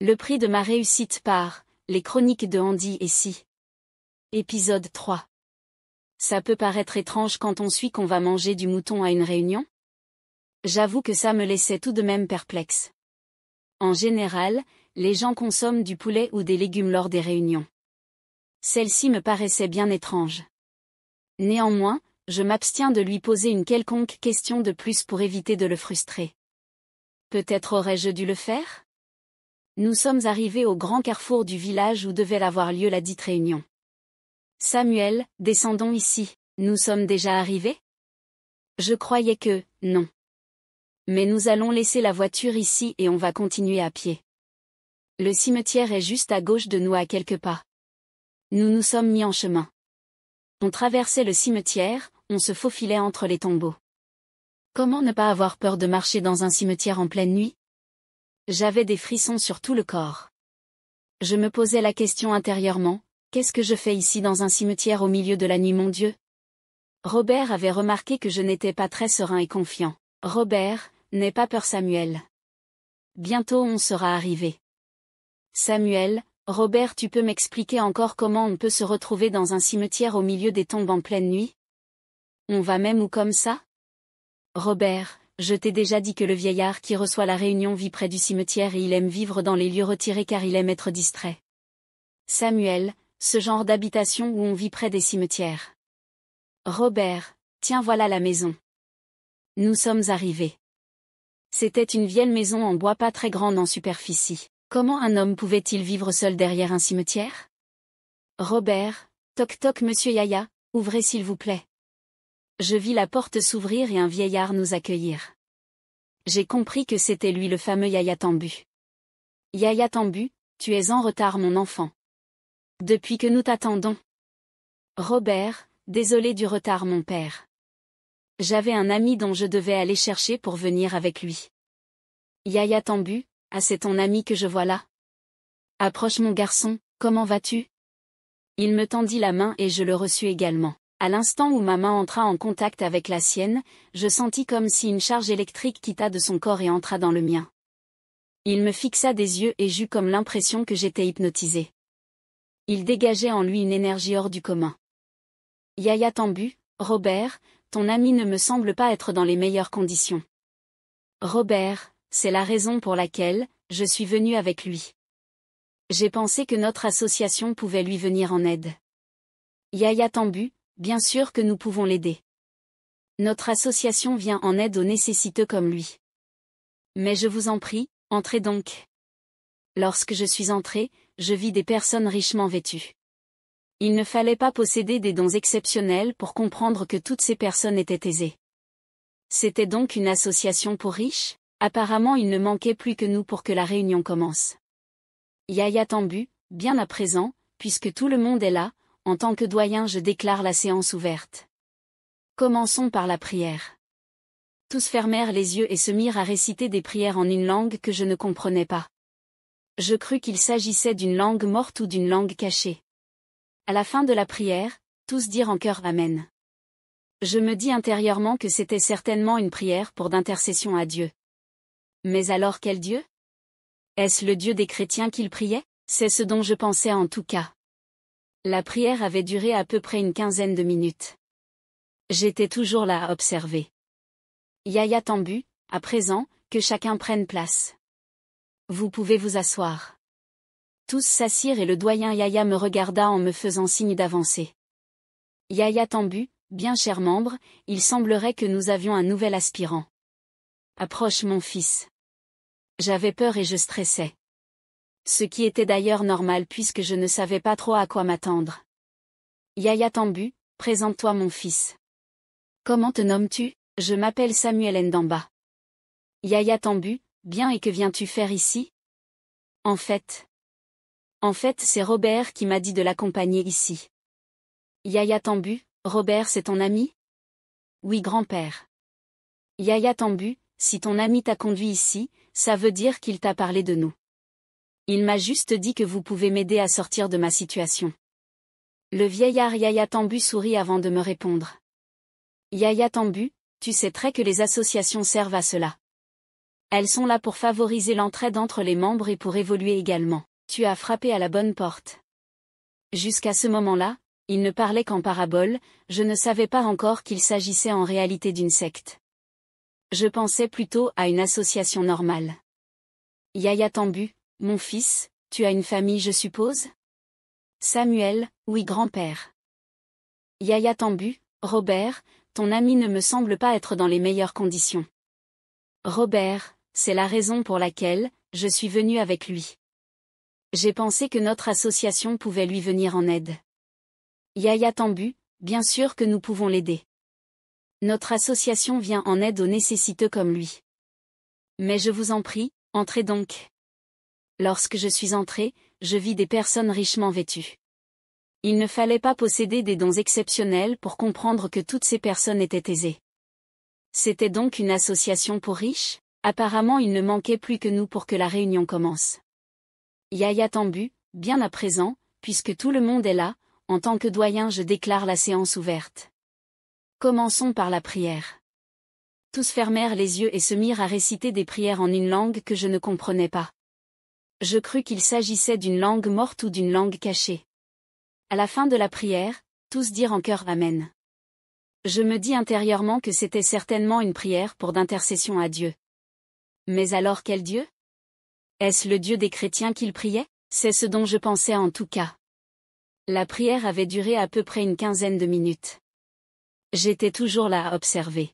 Le prix de ma réussite par Les Chroniques de Andy et Si. Épisode 3. Ça peut paraître étrange quand on suit qu'on va manger du mouton à une réunion? J'avoue que ça me laissait tout de même perplexe. En général, les gens consomment du poulet ou des légumes lors des réunions. Celle-ci me paraissait bien étrange. Néanmoins, je m'abstiens de lui poser une quelconque question de plus pour éviter de le frustrer. Peut-être aurais-je dû le faire? Nous sommes arrivés au grand carrefour du village où devait avoir lieu la dite réunion. Samuel, descendons ici, nous sommes déjà arrivés? Je croyais que, non. Mais nous allons laisser la voiture ici et on va continuer à pied. Le cimetière est juste à gauche de nous à quelques pas. Nous nous sommes mis en chemin. On traversait le cimetière, on se faufilait entre les tombeaux. Comment ne pas avoir peur de marcher dans un cimetière en pleine nuit? J'avais des frissons sur tout le corps. Je me posais la question intérieurement, qu'est-ce que je fais ici dans un cimetière au milieu de la nuit, mon Dieu? Robert avait remarqué que je n'étais pas très serein et confiant. Robert, n'aie pas peur Samuel. Bientôt on sera arrivé. Samuel, Robert, tu peux m'expliquer encore comment on peut se retrouver dans un cimetière au milieu des tombes en pleine nuit? On va même où comme ça? Robert, je t'ai déjà dit que le vieillard qui reçoit la réunion vit près du cimetière et il aime vivre dans les lieux retirés car il aime être distrait. Samuel, ce genre d'habitation où on vit près des cimetières. Robert, tiens voilà la maison. Nous sommes arrivés. C'était une vieille maison en bois pas très grande en superficie. Comment un homme pouvait-il vivre seul derrière un cimetière? Robert, toc toc monsieur Yaya, ouvrez s'il vous plaît. Je vis la porte s'ouvrir et un vieillard nous accueillir. J'ai compris que c'était lui le fameux Yaya Tambu. Yaya Tambu, tu es en retard mon enfant. Depuis que nous t'attendons. Robert, désolé du retard mon père. J'avais un ami dont je devais aller chercher pour venir avec lui. Yaya Tambu, ah c'est ton ami que je vois là. Approche mon garçon, comment vas-tu? Il me tendit la main et je le reçus également. À l'instant où ma main entra en contact avec la sienne, je sentis comme si une charge électrique quitta de son corps et entra dans le mien. Il me fixa des yeux et j'eus comme l'impression que j'étais hypnotisé. Il dégageait en lui une énergie hors du commun. Yaya Tambu, Robert, ton ami ne me semble pas être dans les meilleures conditions. Robert, c'est la raison pour laquelle je suis venu avec lui. J'ai pensé que notre association pouvait lui venir en aide. Yaya Tambu, bien sûr que nous pouvons l'aider. Notre association vient en aide aux nécessiteux comme lui. Mais je vous en prie, entrez donc. Lorsque je suis entré, je vis des personnes richement vêtues. Il ne fallait pas posséder des dons exceptionnels pour comprendre que toutes ces personnes étaient aisées. C'était donc une association pour riches? Apparemment il ne manquait plus que nous pour que la réunion commence. Yaya Tambu, bien à présent, puisque tout le monde est là, en tant que doyen je déclare la séance ouverte. Commençons par la prière. Tous fermèrent les yeux et se mirent à réciter des prières en une langue que je ne comprenais pas. Je crus qu'il s'agissait d'une langue morte ou d'une langue cachée. À la fin de la prière, tous dirent en chœur Amen. Je me dis intérieurement que c'était certainement une prière pour d'intercession à Dieu. Mais alors quel Dieu? Est-ce le Dieu des chrétiens qu'ils priaient? C'est ce dont je pensais en tout cas. La prière avait duré à peu près une quinzaine de minutes. J'étais toujours là à observer. Yaya Tambu, à présent, que chacun prenne place. Vous pouvez vous asseoir. Tous s'assirent et le doyen Yaya me regarda en me faisant signe d'avancer. Yaya Tambu, bien cher membre, il semblerait que nous avions un nouvel aspirant. Approche mon fils. J'avais peur et je stressais. Ce qui était d'ailleurs normal puisque je ne savais pas trop à quoi m'attendre. Yaya Tambu, présente-toi mon fils. Comment te nommes-tu? Je m'appelle Samuel Ndamba. Yaya Tambu, bien et que viens-tu faire ici? En fait, c'est Robert qui m'a dit de l'accompagner ici. Yaya Tambu, Robert c'est ton ami? Oui grand-père. Yaya Tambu, si ton ami t'a conduit ici, ça veut dire qu'il t'a parlé de nous. Il m'a juste dit que vous pouvez m'aider à sortir de ma situation. Le vieillard Yaya Tambu sourit avant de me répondre. Yaya Tambu, tu sais très que les associations servent à cela. Elles sont là pour favoriser l'entraide entre les membres et pour évoluer également. Tu as frappé à la bonne porte. Jusqu'à ce moment-là, il ne parlait qu'en parabole, je ne savais pas encore qu'il s'agissait en réalité d'une secte. Je pensais plutôt à une association normale. Yahya Tambu, mon fils, tu as une famille je suppose? Samuel, oui grand-père. Yahya Tambu, Robert, ton ami ne me semble pas être dans les meilleures conditions. Robert, c'est la raison pour laquelle, je suis venu avec lui. J'ai pensé que notre association pouvait lui venir en aide. Yahya Tambu, bien sûr que nous pouvons l'aider. Notre association vient en aide aux nécessiteux comme lui. Mais je vous en prie, entrez donc. Lorsque je suis entré, je vis des personnes richement vêtues. Il ne fallait pas posséder des dons exceptionnels pour comprendre que toutes ces personnes étaient aisées. C'était donc une association pour riches? Apparemment il ne manquait plus que nous pour que la réunion commence. Yahya Tambu, bien à présent, puisque tout le monde est là, en tant que doyen je déclare la séance ouverte. Commençons par la prière. Tous fermèrent les yeux et se mirent à réciter des prières en une langue que je ne comprenais pas. Je crus qu'il s'agissait d'une langue morte ou d'une langue cachée. À la fin de la prière, tous dirent en chœur Amen. Je me dis intérieurement que c'était certainement une prière pour d'intercession à Dieu. Mais alors quel Dieu? Est-ce le Dieu des chrétiens qu'ils priaient? C'est ce dont je pensais en tout cas. La prière avait duré à peu près une quinzaine de minutes. J'étais toujours là à observer.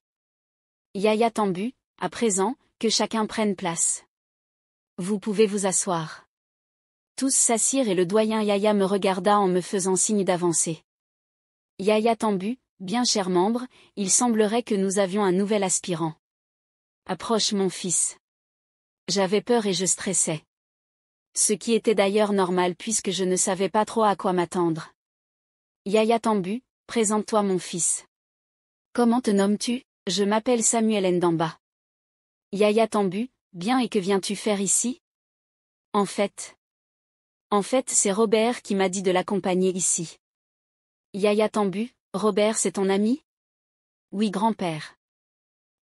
Yahya Tambu, à présent, que chacun prenne place. Vous pouvez vous asseoir. Tous s'assirent et le doyen Yahya me regarda en me faisant signe d'avancer. Yahya Tambu, bien cher membre, il semblerait que nous avions un nouvel aspirant. Approche mon fils. J'avais peur et je stressais. Ce qui était d'ailleurs normal puisque je ne savais pas trop à quoi m'attendre. Yahya Tambu, présente-toi mon fils. Comment te nommes-tu? Je m'appelle Samuel Ndamba. Yahya Tambu, bien et que viens-tu faire ici? En fait, c'est Robert qui m'a dit de l'accompagner ici. Yahya Tambu, Robert c'est ton ami? Oui grand-père.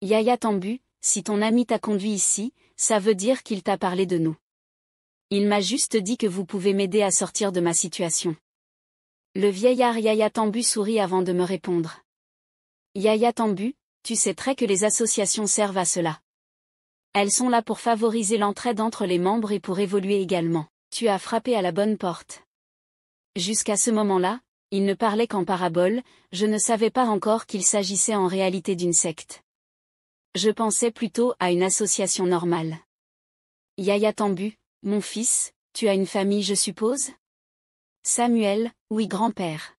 Yahya Tambu, si ton ami t'a conduit ici, ça veut dire qu'il t'a parlé de nous. Il m'a juste dit que vous pouvez m'aider à sortir de ma situation. Le vieillard Yahya Tambu sourit avant de me répondre. Yahya Tambu, tu sais très que les associations servent à cela. Elles sont là pour favoriser l'entraide entre les membres et pour évoluer également. Tu as frappé à la bonne porte. Jusqu'à ce moment-là, il ne parlait qu'en parabole, je ne savais pas encore qu'il s'agissait en réalité d'une secte. Je pensais plutôt à une association normale. Yahya Tambu, mon fils, tu as une famille je suppose? Samuel, oui grand-père.